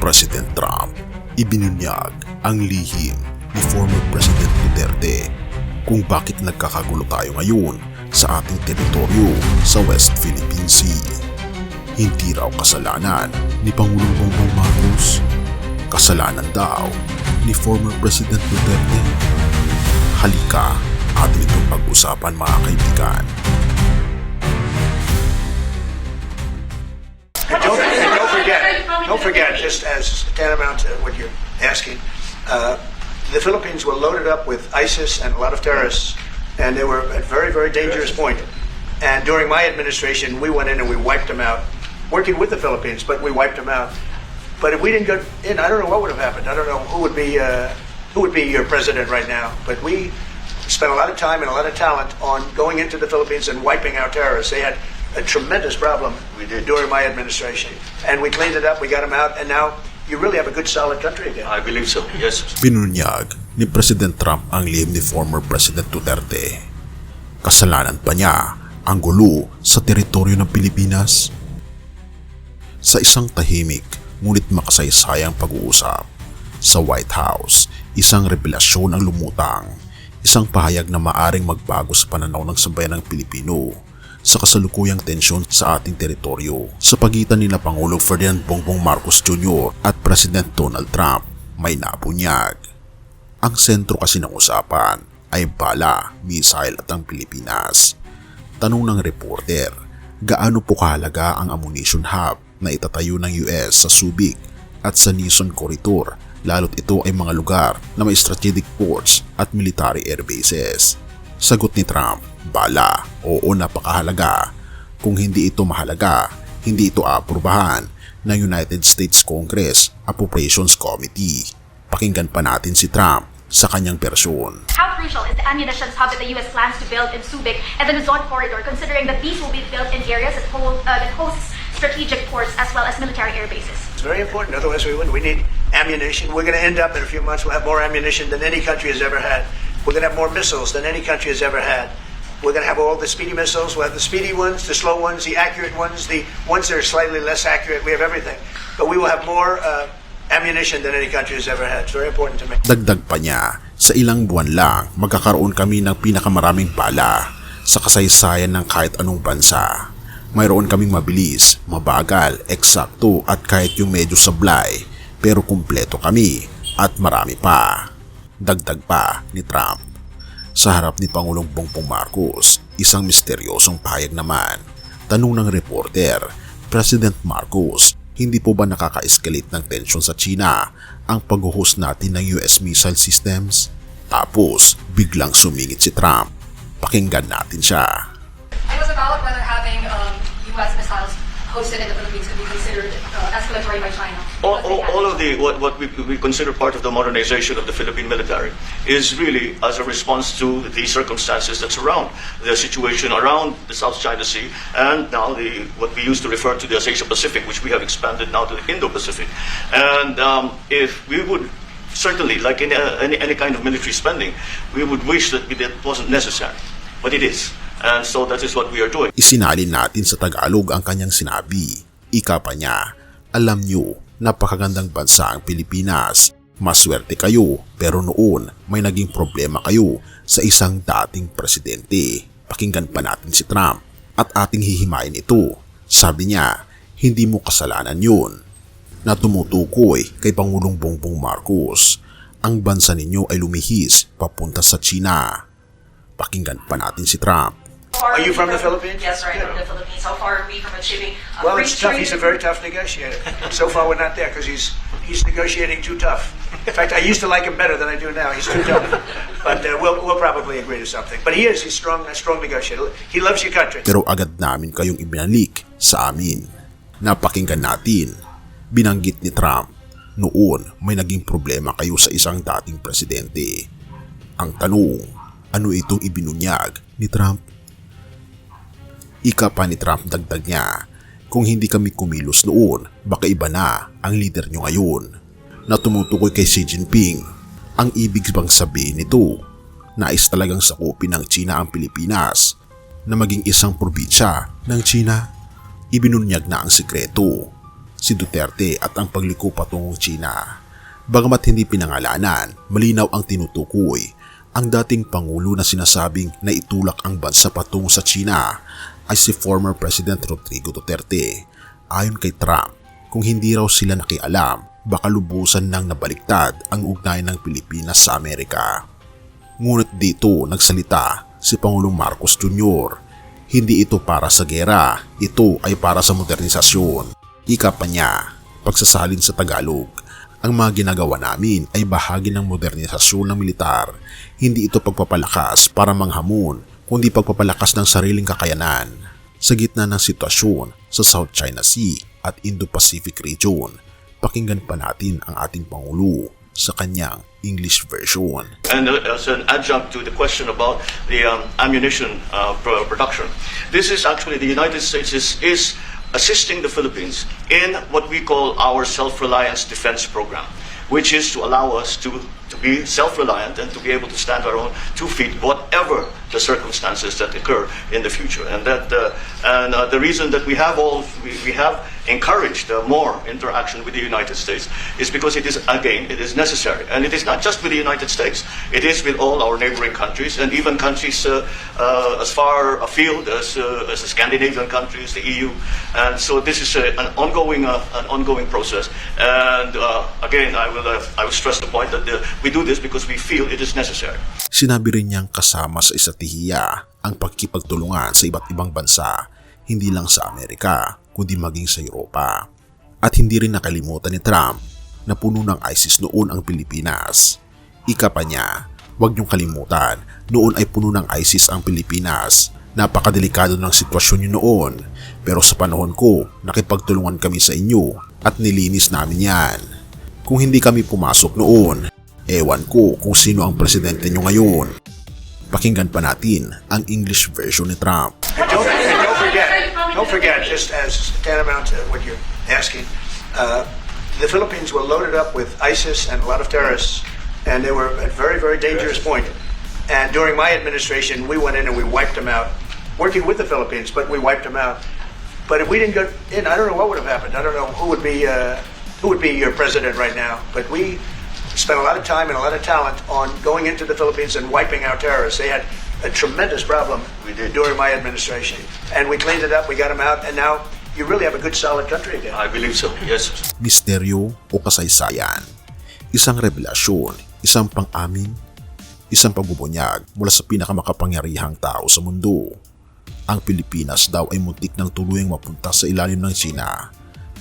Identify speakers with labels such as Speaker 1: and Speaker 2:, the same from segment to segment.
Speaker 1: President Trump, ibinunyag ang lihim ni former President Duterte kung bakit nagkakagulo tayo ngayon sa ating teritoryo sa West Philippine Sea. Hindi raw kasalanan ni Pangulong Bongbong Marcos, kasalanan daw ni former President Duterte. Halika, atin itong pag-usapan mga kaibigan.
Speaker 2: Don't forget, just as tantamount to what you're asking, the Philippines were loaded up with ISIS and a lot of terrorists, and they were at a very, very dangerous point. And during my administration, we went in and we wiped them out, working with the Philippines, but we wiped them out. But if we didn't go in, I don't know what would have happened. I don't know who would be your president right now. But we spent a lot of time and a lot of talent on going into the Philippines and wiping out terrorists. They had a tremendous problem during my administration. And we cleaned it up, we got them out, and now you really have a good solid country again.
Speaker 3: I believe so, yes.
Speaker 1: Binunyag ni President Trump ang lihim ni former President Duterte. Kasalanan pa niya ang gulo sa teritoryo ng Pilipinas. Sa isang tahimik ngunit makasaysayang pag-uusap sa White House, isang revelasyon ang lumutang, isang pahayag na maaring magbago sa pananaw ng sambayan ng Pilipino sa kasalukuyang tensyon sa ating teritoryo sa pagitan nina Pangulong Ferdinand Bongbong Marcos Jr. at President Donald Trump. May nabunyag. Ang sentro kasi ng usapan ay bala, missile at ang Pilipinas. Tanong ng reporter, gaano po kahalaga ang ammunition hub na itatayo ng US sa Subic at sa Quezon Corridor, lalo't ito ay mga lugar na may strategic ports at military air bases? Sagot ni Trump, bala, oo, napakahalaga. Kung hindi ito mahalaga, hindi ito aaprubahan ng United States Congress Appropriations Committee. Pakinggan pa natin si Trump sa kanyang persyon.
Speaker 4: How crucial is the ammunition hub that the U.S. plans to build in Subic and the Quezon Corridor, considering that these will be built in areas that host strategic ports as well as military air bases?
Speaker 2: It's very important, otherwise we wouldn't. We need ammunition. We're going to end up in a few months, we'll have more ammunition than any country has ever had. We're going to have more missiles than any country has ever had. We're going to have all the speedy missiles. We'll have the speedy ones, the slow ones, the accurate ones, the ones that are slightly less accurate. We have everything. But we will have more ammunition than any country has ever had. It's very important to me.
Speaker 1: Dagdag pa niya, sa ilang buwan lang magkakaroon kami ng pinakamaraming bala sa kasaysayan ng kahit anong bansa. Mayroon kaming mabilis, mabagal, eksakto at kahit yung medyo sablay, pero kumpleto kami at marami pa. Dagdag pa ni Trump. Sa harap ni Pangulong Bongbong Marcos, isang misteryosong pahayag naman. Tanong ng reporter, President Marcos, hindi po ba nakaka-escalate ng tensyon sa China ang pag-host natin ng US missile systems? Tapos, biglang sumingit si Trump. Pakinggan natin siya.
Speaker 5: It was about whether having US missiles hosted in the Philippines could be considered escalatory by China.
Speaker 3: All of the what we consider part of the modernization of the Philippine military is really as a response to the circumstances that surround the situation around the South China Sea and now what we used to refer to as Asia Pacific, which we have expanded now to the Indo-Pacific. And if we would certainly, like in any kind of military spending, we would wish that it wasn't necessary, but it is. And so that is what we are doing.
Speaker 1: Isinalin natin sa Tagalog ang kanyang sinabi. Ika pa niya, alam niyo, napakagandang bansa ang Pilipinas. Maswerte kayo, pero noon may naging problema kayo sa isang dating presidente. Pakinggan pa natin si Trump at ating hihimayin ito. Sabi niya, hindi mo kasalanan yun. Na tumutukoy kay Pangulong Bongbong Marcos, ang bansa ninyo ay lumihis papunta sa China. Pakinggan pa natin si Trump.
Speaker 2: Are you from the Philippines?
Speaker 5: Yes, right, from the Philippines. How far are we from achieving
Speaker 2: Well, it's tough. He's a very tough negotiator. So far, we're not there because he's negotiating too tough. In fact, I used to like him better than I do now. He's too tough. But we'll probably agree to something. But he's strong, a strong negotiator. He loves your country.
Speaker 1: Pero agad namin kayong ibinalik sa amin. Napakinggan natin. Binanggit ni Trump, noon may naging problema kayo sa isang dating presidente. Ang tanong, ano itong ibinunyag ni Trump? Ika pa ni Trump, dagdag niya, kung hindi kami kumilos noon, baka iba na ang leader nyo ngayon. Na tumutukoy kay Xi Jinping, ang ibig bang sabihin nito, nais talagang sakupin ng China ang Pilipinas na maging isang probinsya ng China? Ibinunyag na ang sikreto. si Duterte at ang pagliko patungong China. Bagamat hindi pinangalanan, malinaw ang tinutukoy. Ang dating Pangulo na sinasabing na itulak ang bansa patungo sa China ay si former President Rodrigo Duterte. Ayon kay Trump, kung hindi raw sila nakialam, baka lubusan nang nabaliktad ang ugnayan ng Pilipinas sa Amerika. Ngunit dito nagsalita si Pangulong Marcos Jr. Hindi ito para sa gera, ito ay para sa modernisasyon. Ika pa niya, pagsasalin sa Tagalog, ang mga ginagawa namin ay bahagi ng modernisasyon ng militar. Hindi ito pagpapalakas para manghamon, kundi pagpapalakas ng sariling kakayanan. Sa gitna ng sitwasyon sa South China Sea at Indo-Pacific region, pakinggan pa natin ang ating Pangulo sa kanyang English version.
Speaker 3: And as an adjunct to the question about the ammunition production, this is actually the United States is assisting the Philippines in what we call our self-reliance defense program, which is to allow us to be self-reliant and to be able to stand on our own 2 feet, whatever the circumstances that occur in the future. And that the reason that we have encouraged more interaction with the United States is because it is necessary, and it is not just with the United States. It is with all our neighboring countries and even countries as far afield as the Scandinavian countries, the EU. And so this is an ongoing process. And again, I will stress the point that we do this because we feel it is necessary.
Speaker 1: Sinabi rin niyang kasama sa estratehiya ang pagkipagtulungan sa iba't ibang bansa, hindi lang sa Amerika, kundi maging sa Europa. At hindi rin nakalimutan ni Trump na puno ng ISIS noon ang Pilipinas. Ika pa niya, huwag niyong kalimutan, noon ay puno ng ISIS ang Pilipinas. Napakadelikado ng sitwasyon niyo noon, pero sa panahon ko, nakipagtulungan kami sa inyo at nilinis namin yan. Kung hindi kami pumasok noon, ewan ko kung sino ang presidente niyo ngayon. Pakinggan pa natin ang English version ni Trump.
Speaker 2: And don't forget, just as tantamount to what you're asking, the Philippines were loaded up with ISIS and a lot of terrorists, and they were at a very, very dangerous point. And during my administration, we went in and we wiped them out, working with the Philippines, but we wiped them out. But if we didn't go in, I don't know what would have happened. I don't know who would be your president right now. But we spent a lot of time and a lot of talent on going into the Philippines and wiping out terrorists. They had a tremendous problem during my administration. And we cleaned it up, we got them out, and now you really have a good, solid country again.
Speaker 3: I believe so, yes.
Speaker 1: Misteryo o kasaysayan, isang revelasyon, isang pang-amin, isang pagbubunyag mula sa pinakamakapangyarihang tao sa mundo. Ang Pilipinas daw ay muntik ng tuluyang mapunta sa ilalim ng China.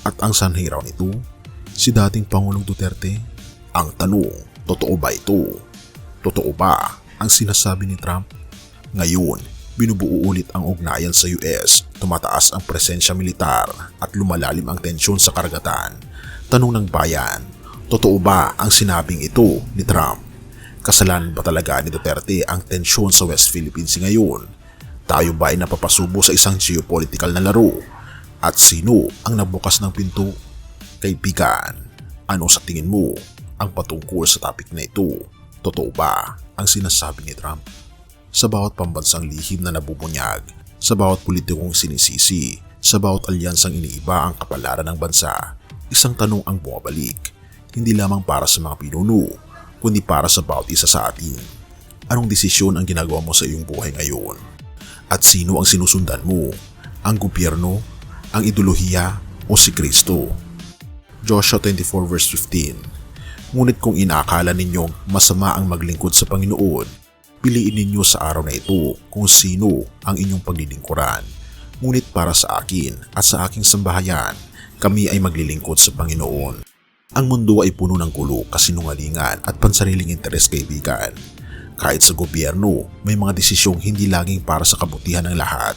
Speaker 1: At ang sanhi raw nito, si dating Pangulong Duterte. Ang tanong, totoo ba ito? Totoo ba ang sinasabi ni Trump? Ngayon, binubuo ulit ang ugnayan sa US, tumataas ang presensya militar at lumalalim ang tensyon sa karagatan. Tanong ng bayan, totoo ba ang sinabing ito ni Trump? Kasalanan ba talaga ni Duterte ang tensyon sa West Philippines ngayon? Tayo ba ay napapasubo sa isang geopolitical na laro? At sino ang nagbukas ng pinto? Kaibigan, ano sa tingin mo ang patungkol sa topic na ito? Totoo ba ang sinasabi ni Trump? Sa bawat pambansang lihim na nabubunyag, sa bawat politikong sinisisi, sa bawat alyansang iniiba ang kapalaran ng bansa, isang tanong ang bumabalik, hindi lamang para sa mga pinuno, kundi para sa bawat isa sa atin. Anong desisyon ang ginagawa mo sa iyong buhay ngayon? At sino ang sinusundan mo? Ang gobyerno, ang ideolohiya o si Kristo? Joshua 24 verse 15. Ngunit kung inaakala ninyong masama ang maglingkod sa Panginoon, piliin ninyo sa araw na ito kung sino ang inyong paglilingkuran. Ngunit para sa akin at sa aking sambahayan, kami ay maglilingkod sa Panginoon. Ang mundo ay puno ng gulo, kasinungalingan at pansariling interes, kaibigan. Kahit sa gobyerno, may mga desisyong hindi laging para sa kabutihan ng lahat.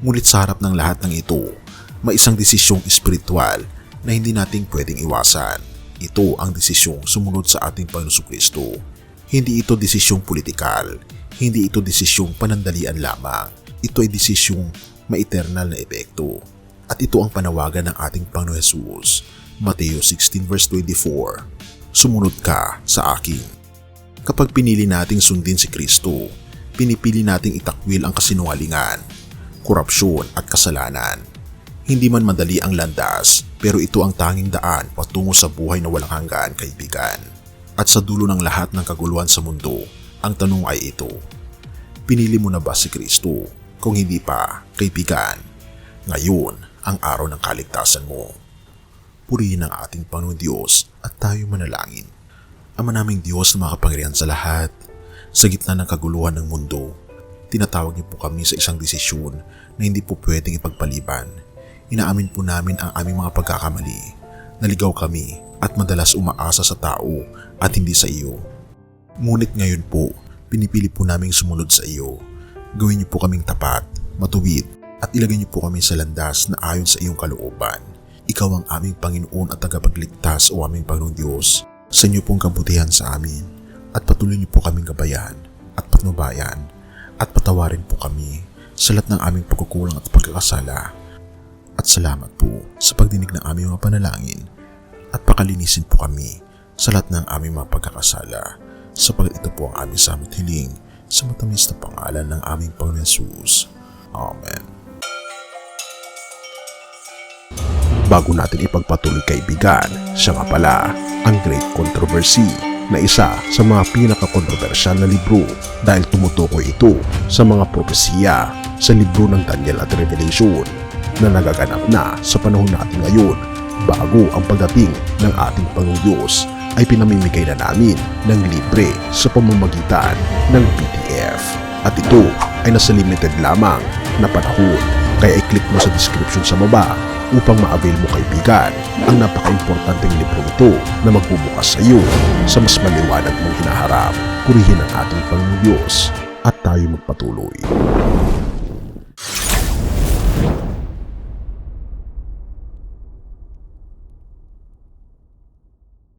Speaker 1: Ngunit sa harap ng lahat ng ito, may isang desisyong espiritual na hindi nating pwedeng iwasan. Ito ang desisyong sumunod sa ating Panginoon Jesucristo. Hindi ito desisyong politikal, hindi ito desisyong panandalian lamang. Ito ay desisyong ma-eternal na epekto. At ito ang panawagan ng ating Panginoon Jesus. Mateo 16 verse 24. Sumunod ka sa akin. Kapag pinili nating sundin si Kristo, pinipili nating itakwil ang kasinungalingan, korupsyon at kasalanan. Hindi man madali ang landas, pero ito ang tanging daan patungo sa buhay na walang hanggan, kaibigan. At sa dulo ng lahat ng kaguluhan sa mundo, ang tanong ay ito: pinili mo na ba si Kristo? Kung hindi pa, kaibigan, ngayon ang araw ng kaligtasan mo. Purihin ang ating Panginoon Diyos at tayo manalangin. Ama naming Diyos na makapangyarihan sa lahat, sa gitna ng kaguluhan ng mundo, tinatawag niyo po kami sa isang desisyon na hindi po pwedeng ipagpaliban. Inaamin po namin ang aming mga pagkakamali. Naligaw kami at madalas umaasa sa tao at hindi sa iyo. Ngunit ngayon po, pinipili po naming sumunod sa iyo. Gawin niyo po kaming tapat, matuwid, at ilagay niyo po kami sa landas na ayon sa iyong kalooban. Ikaw ang aming Panginoon at tagapagligtas, o aming Panginoong Diyos. Sa inyo pong kabutihan sa amin, at patuloy niyo po kaming gabayan at patnubayan, at patawarin po kami sa lahat ng aming pagkukulang at pagkakasala. At salamat po sa pagdinig ng aming mga panalangin, at pakalinisin po kami sa lahat ng aming mga pagkakasala, sapagat ito po ang aming samot hiling sa matamis na pangalan ng aming Panginoon Jesus. Amen. Bago natin ipagpatuloy, kaibigan, siya nga pala ang Great Controversy, na isa sa mga pinaka-kontrobersyal na libro dahil tumutukoy ito sa mga propesiya sa libro ng Daniel at Revelation na nagaganap na sa panahon natin ngayon. Bago ang pagdating ng ating Panginoong Diyos ay pinamimigay na namin ng libre sa pamamagitan ng PDF. At ito ay nasa limited lamang na panahon, kaya i-click mo sa description sa baba upang ma-avail mo, kaibigan, ang napaka-importanteng libro ito na magbubukas sa iyo sa mas maliwanag mong hinaharap. Purihin ang ating Panginoong Diyos at tayo magpatuloy.